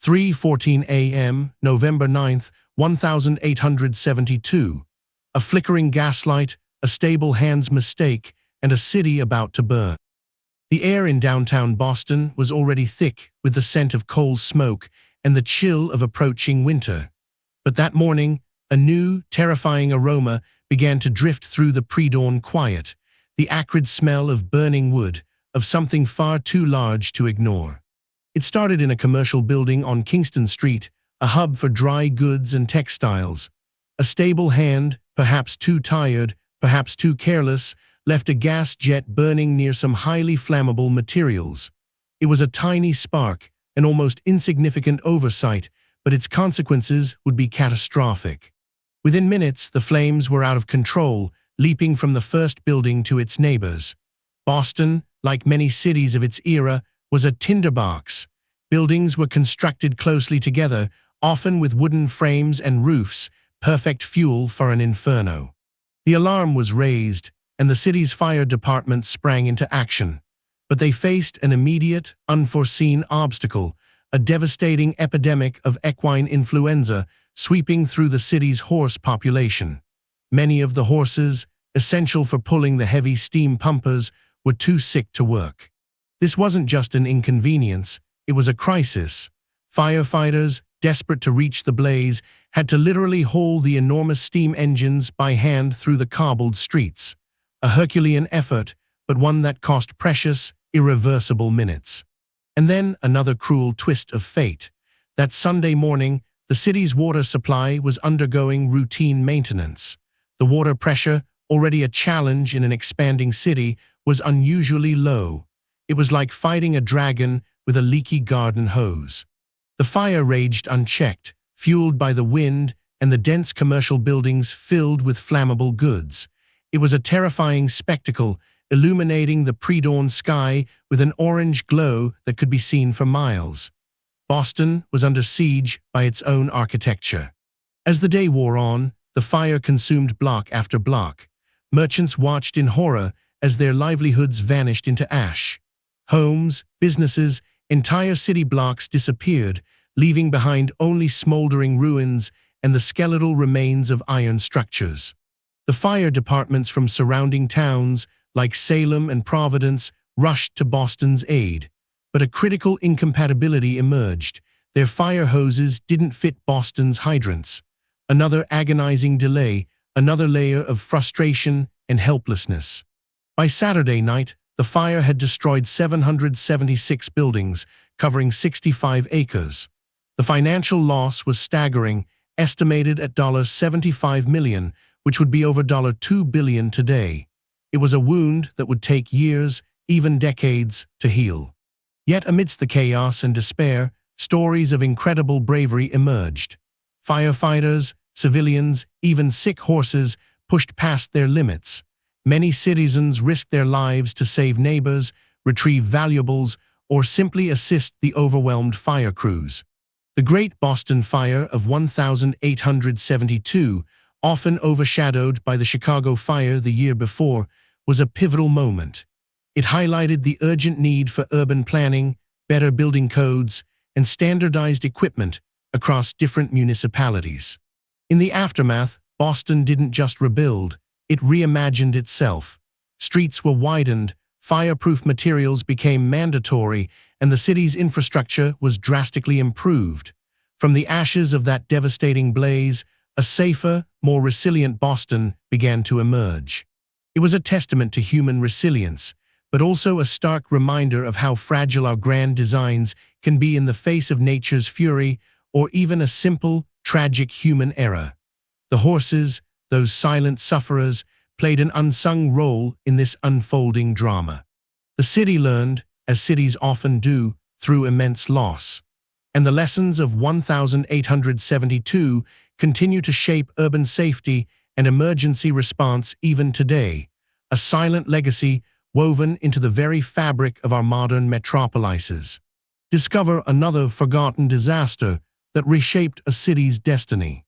3:14 a.m., November 9th, 1872. A flickering gaslight, a stable hand's mistake, and a city about to burn. The air in downtown Boston was already thick with the scent of coal smoke and the chill of approaching winter. But that morning, a new, terrifying aroma began to drift through the pre-dawn quiet, the acrid smell of burning wood, of something far too large to ignore. It started in a commercial building on Kingston Street, a hub for dry goods and textiles. A stable hand, perhaps too tired, perhaps too careless, left a gas jet burning near some highly flammable materials. It was a tiny spark, an almost insignificant oversight, but its consequences would be catastrophic. Within minutes, the flames were out of control, leaping from the first building to its neighbors. Boston, like many cities of its era, was a tinderbox. Buildings were constructed closely together, often with wooden frames and roofs, perfect fuel for an inferno. The alarm was raised, and the city's fire department sprang into action. But they faced an immediate, unforeseen obstacle, a devastating epidemic of equine influenza sweeping through the city's horse population. Many of the horses, essential for pulling the heavy steam pumpers, were too sick to work. This wasn't just an inconvenience, it was a crisis. Firefighters, desperate to reach the blaze, had to literally haul the enormous steam engines by hand through the cobbled streets. A Herculean effort, but one that cost precious, irreversible minutes. And then another cruel twist of fate. That Sunday morning, the city's water supply was undergoing routine maintenance. The water pressure, already a challenge in an expanding city, was unusually low. It was like fighting a dragon with a leaky garden hose. The fire raged unchecked, fueled by the wind and the dense commercial buildings filled with flammable goods. It was a terrifying spectacle, illuminating the pre-dawn sky with an orange glow that could be seen for miles. Boston was under siege by its own architecture. As the day wore on, the fire consumed block after block. Merchants watched in horror as their livelihoods vanished into ash. Homes, businesses, entire city blocks disappeared, leaving behind only smoldering ruins and the skeletal remains of iron structures. The fire departments from surrounding towns, like Salem and Providence, rushed to Boston's aid. But a critical incompatibility emerged. Their fire hoses didn't fit Boston's hydrants. Another agonizing delay, another layer of frustration and helplessness. By Saturday night, the fire had destroyed 776 buildings, covering 65 acres. The financial loss was staggering, estimated at $75 million, which would be over $2 billion today. It was a wound that would take years, even decades, to heal. Yet amidst the chaos and despair, stories of incredible bravery emerged. Firefighters, civilians, even sick horses pushed past their limits. Many citizens risked their lives to save neighbors, retrieve valuables, or simply assist the overwhelmed fire crews. The Great Boston Fire of 1872, often overshadowed by the Chicago fire the year before, was a pivotal moment. It highlighted the urgent need for urban planning, better building codes, and standardized equipment across different municipalities. In the aftermath, Boston didn't just rebuild, it reimagined itself. Streets were widened, fireproof materials became mandatory, and the city's infrastructure was drastically improved. From the ashes of that devastating blaze, a safer, more resilient Boston began to emerge. It was a testament to human resilience, but also a stark reminder of how fragile our grand designs can be in the face of nature's fury or even a simple, tragic human error. The horses, those silent sufferers, played an unsung role in this unfolding drama. The city learned, as cities often do, through immense loss. And the lessons of 1872 continue to shape urban safety and emergency response even today, a silent legacy woven into the very fabric of our modern metropolises. Discover another forgotten disaster that reshaped a city's destiny.